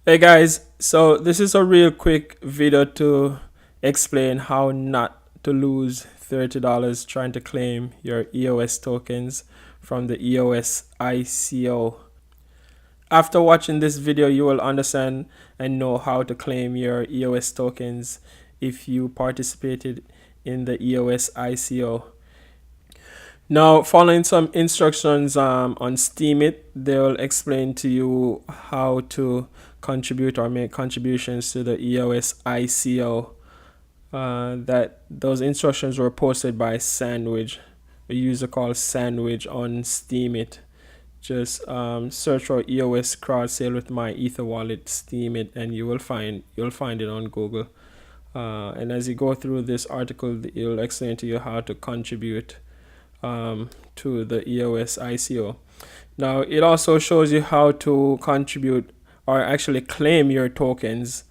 Hey guys, so this is a real quick video to explain how not to lose $30 trying to claim your EOS tokens from the EOS ICO. After watching this video, you will understand and know how to claim your EOS tokens if you participated in the EOS ICO. Now, following some instructions on Steemit, they'll explain to you how to contribute or make contributions to the EOS ICO. That those instructions were posted by Sandwich, a user called Sandwich on Steemit. Just search for EOS crowd sale with my Ether wallet Steemit, and you'll find it on Google. And as you go through this article, it'll explain to you how to contribute to the EOS ICO. Now, it also shows you how to contribute or actually claim your tokens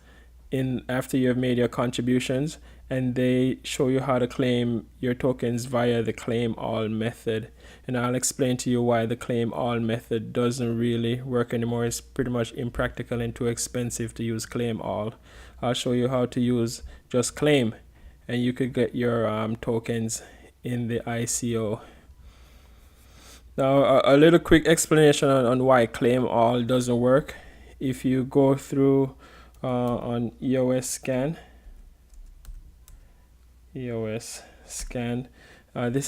in after you have made your contributions, and they show you how to claim your tokens via the claim all method. And I'll explain to you why the claim all method doesn't really work anymore. It's pretty much impractical and too expensive to use claim all. I'll show you how to use just claim, and you could get your tokens in the ICO. Now, a little quick explanation on why claim all doesn't work. If you go through on EOS scan, this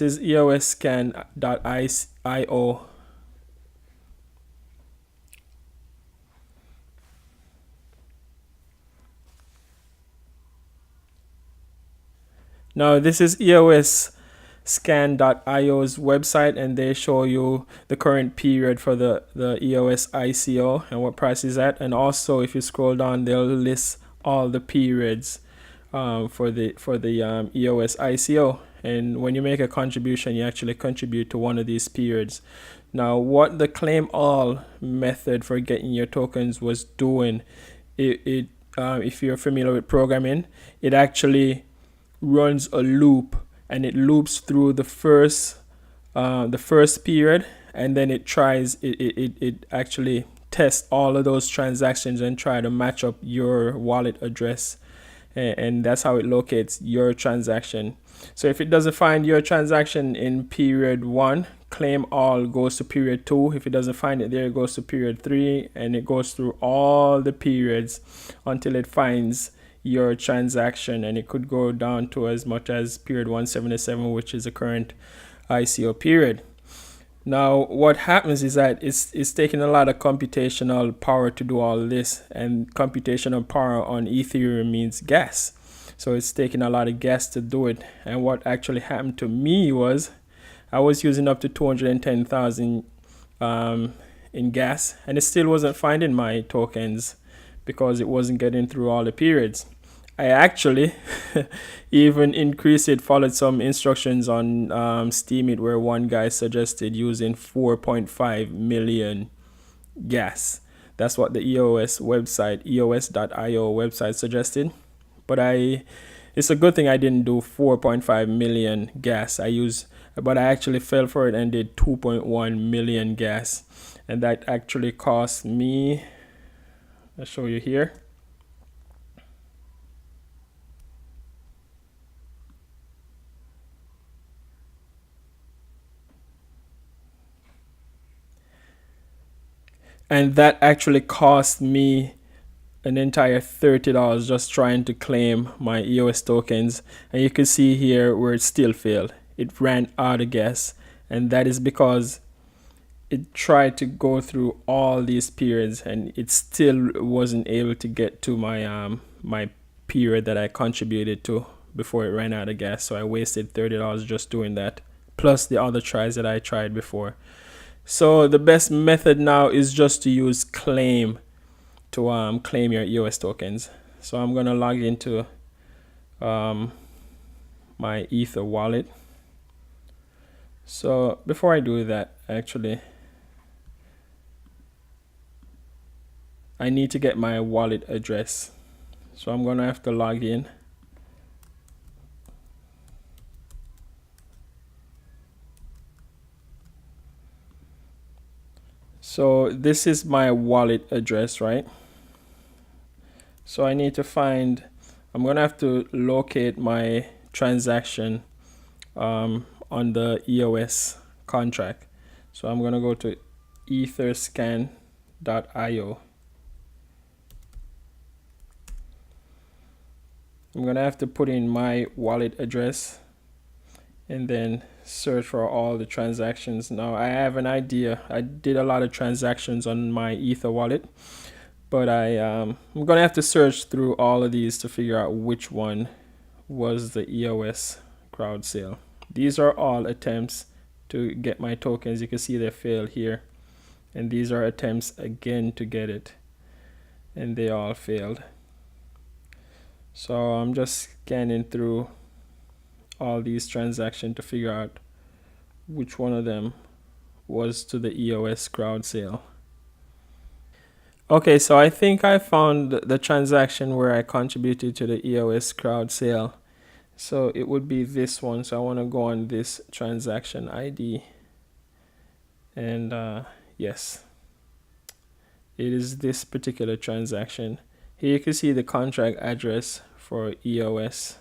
is EOS scan.io. Now, this is EOS scan.io's website, and they show you the current period for the EOS ICO and what price is at. And also, if you scroll down, they'll list all the periods for the EOS ICO. And when you make a contribution, you actually contribute to one of these periods. Now, what the claim all method for getting your tokens was doing, if you're familiar with programming, it actually runs a loop, and it loops through the first period, and then it actually tests all of those transactions and try to match up your wallet address, and that's how it locates your transaction. So if it doesn't find your transaction in period 1, claim all goes to period 2. If it doesn't find it there, it goes to period 3, and it goes through all the periods until it finds your transaction, and it could go down to as much as period 177, which is the current ICO period. Now, what happens is that it's taking a lot of computational power to do all this, and computational power on Ethereum means gas. So it's taking a lot of gas to do it. And what actually happened to me was I was using up to 210,000 in gas, and it still wasn't finding my tokens because it wasn't getting through all the periods. I actually even increased it, followed some instructions on Steemit, where one guy suggested using 4.5 million gas. That's what the EOS website, EOS.io website suggested. But it's a good thing I didn't do 4.5 million gas. But I actually fell for it and did 2.1 million gas. And that actually cost me, I'll show you here. And that actually cost me an entire $30 just trying to claim my EOS tokens. And you can see here where it still failed. It ran out of gas, and that is because it tried to go through all these periods, and it still wasn't able to get to my period that I contributed to before it ran out of gas. So I wasted $30 just doing that, plus the other tries that I tried before. So the best method now is just to use claim to claim your EOS tokens. So I'm gonna log into my Ether wallet. So before I do that, actually, I need to get my wallet address. So I'm gonna have to log in. So this is my wallet address, right? So I need to find, I'm gonna have to locate my transaction on the EOS contract. So I'm gonna go to etherscan.io. I'm gonna have to put in my wallet address and then search for all the transactions. Now I have an idea. I did a lot of transactions on my Ether wallet, but I'm gonna have to search through all of these to figure out which one was the EOS crowd sale. These are all attempts to get my tokens. You can see they failed here, and these are attempts again to get it, and they all failed. So I'm just scanning through all these transactions to figure out which one of them was to the EOS crowd sale. Okay, so I think I found the transaction where I contributed to the EOS crowd sale. So it would be this one. So I want to go on this transaction ID. And yes, it is this particular transaction. Here you can see the contract address for EOS.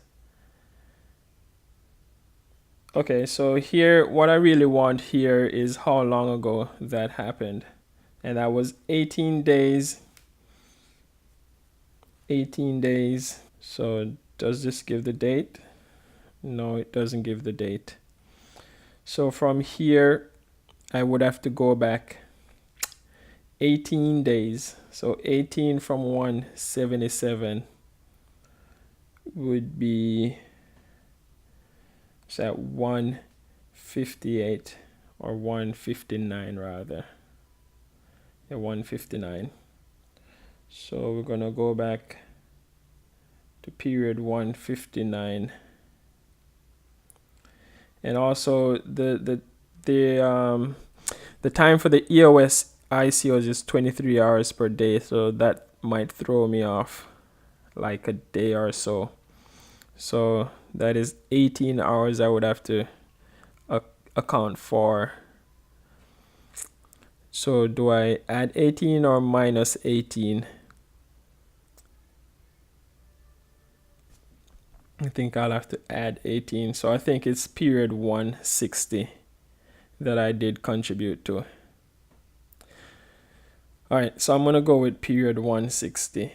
Okay, so here, what I really want here is how long ago that happened. And that was 18 days. 18 days. So does this give the date? No, it doesn't give the date. So from here, I would have to go back 18 days. So 18 from 177 would be at 158 or 159 rather. Yeah, 159. So we're gonna go back to period 159, and also the time for the EOS ICOs is 23 hours per day, so that might throw me off like a day or so. So that is 18 hours I would have to account for. So do I add 18 or minus 18? I think I'll have to add 18. So I think it's period 160 that I did contribute to. All right, so I'm going to go with period 160.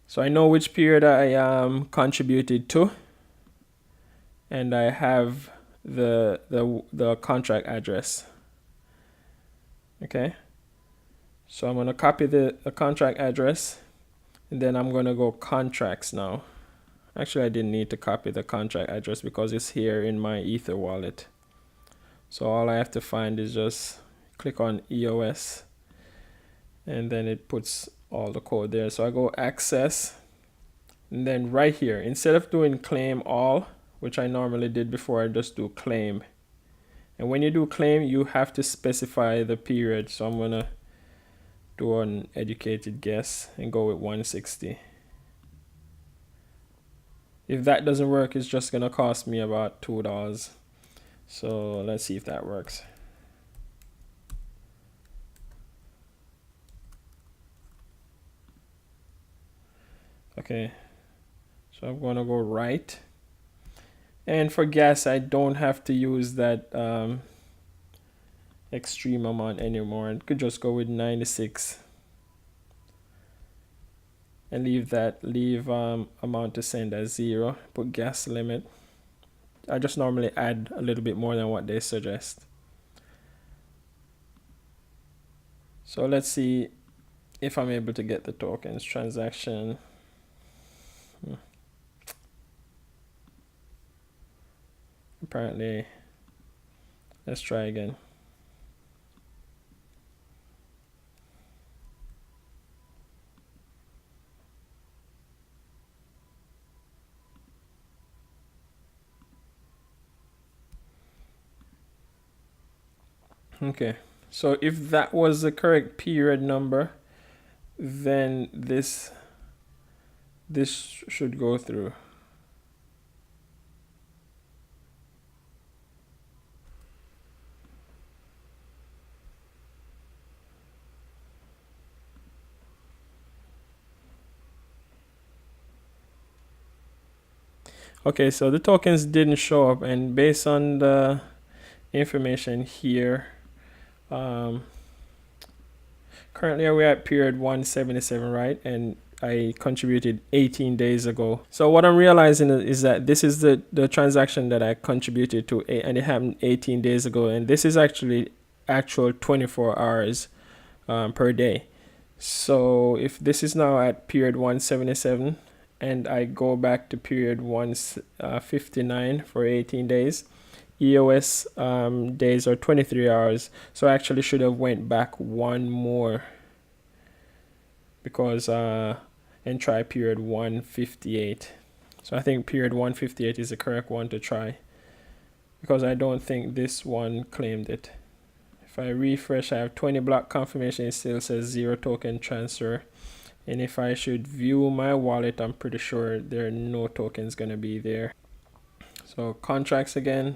So I know which period I contributed to, and I have the contract address. Okay, so I'm going to copy the contract address, and then I'm going to go contracts now. Actually, I didn't need to copy the contract address because it's here in my Ether wallet. So all I have to find is just click on EOS, and then it puts all the code there. So I go access, and then right here, instead of doing claim all, which I normally did before, I just do claim. And when you do claim, you have to specify the period. So I'm gonna do an educated guess and go with 160. If that doesn't work, it's just gonna cost me about $2. So let's see if that works. Okay, so I'm gonna go right. And for gas, I don't have to use that extreme amount anymore. I could just go with 96 and leave amount to send as 0. Put gas limit. I just normally add a little bit more than what they suggest. So let's see if I'm able to get the tokens. Transaction. Apparently, let's try again. Okay, so if that was the correct period number, then this should go through. Okay, so the tokens didn't show up, and based on the information here, um, currently we're at period 177, right? And I contributed 18 days ago. So what I'm realizing is that this is the transaction that I contributed to, and it happened 18 days ago, and this is actually actual 24 hours per day. So if this is now at period 177 and I go back to period 159 for 18 days, EOS days are 23 hours. So I actually should have went back one more because and try period 158. So I think period 158 is the correct one to try because I don't think this one claimed it. If I refresh, I have 20 block confirmation. It still says 0 token transfer. And if I should view my wallet, I'm pretty sure there are no tokens going to be there. So contracts again.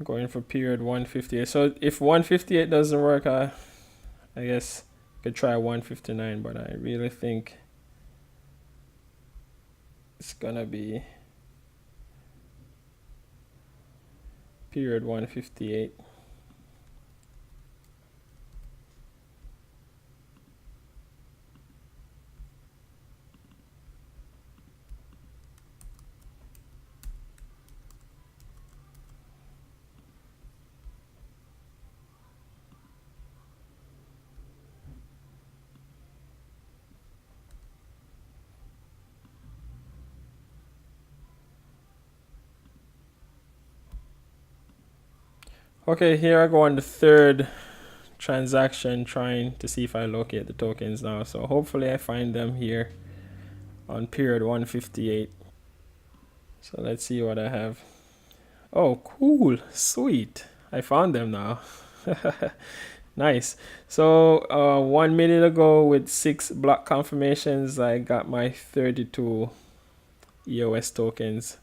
Going for period 158. So if 158 doesn't work, I guess I could try 159, but I really think it's gonna be period 158. Okay, here I go on the third transaction trying to see if I locate the tokens now. So hopefully I find them here on period 158. So let's see what I have. Oh, cool. Sweet. I found them now. Nice. So 1 minute ago with 6 block confirmations, I got my 32 EOS tokens.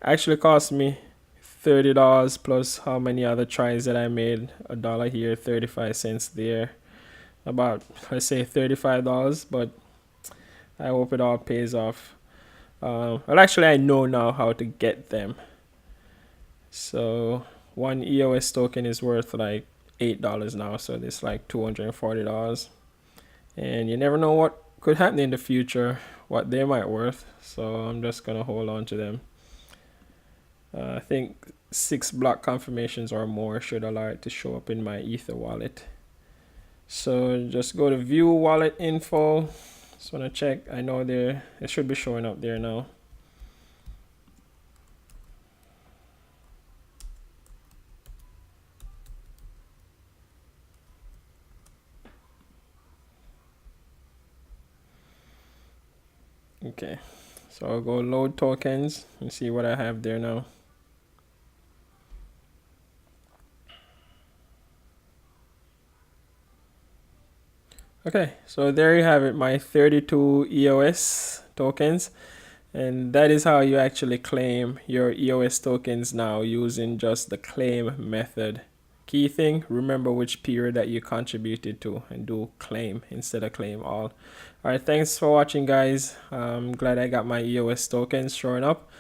Actually cost me $30 plus how many other tries that I made. $1 here, 35 cents there. About, let's say, $35, but I hope it all pays off. Well, actually, I know now how to get them. So one EOS token is worth like $8 now, so it's like $240. And you never know what could happen in the future, what they might worth. So I'm just gonna hold on to them. I think 6 block confirmations or more should allow it to show up in my Ether wallet. So just go to view wallet info. Just want to check. I know it should be showing up there now. Okay, so I'll go load tokens and see what I have there now. Okay, so there you have it, my 32 EOS tokens. And that is how you actually claim your EOS tokens now using just the claim method. Key thing, remember which period that you contributed to and do claim instead of claim all. Alright, thanks for watching guys. I'm glad I got my EOS tokens showing up.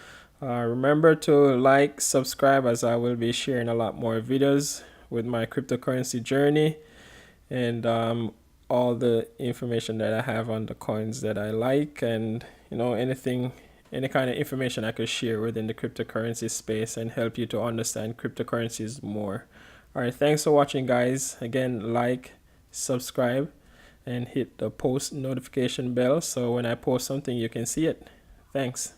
Remember to like, subscribe, as I will be sharing a lot more videos with my cryptocurrency journey and all the information that I have on the coins that I like, and any kind of information I could share within the cryptocurrency space and help you to understand cryptocurrencies more. Alright, thanks for watching guys. Again, like, subscribe, and hit the post notification bell so when I post something you can see it. Thanks.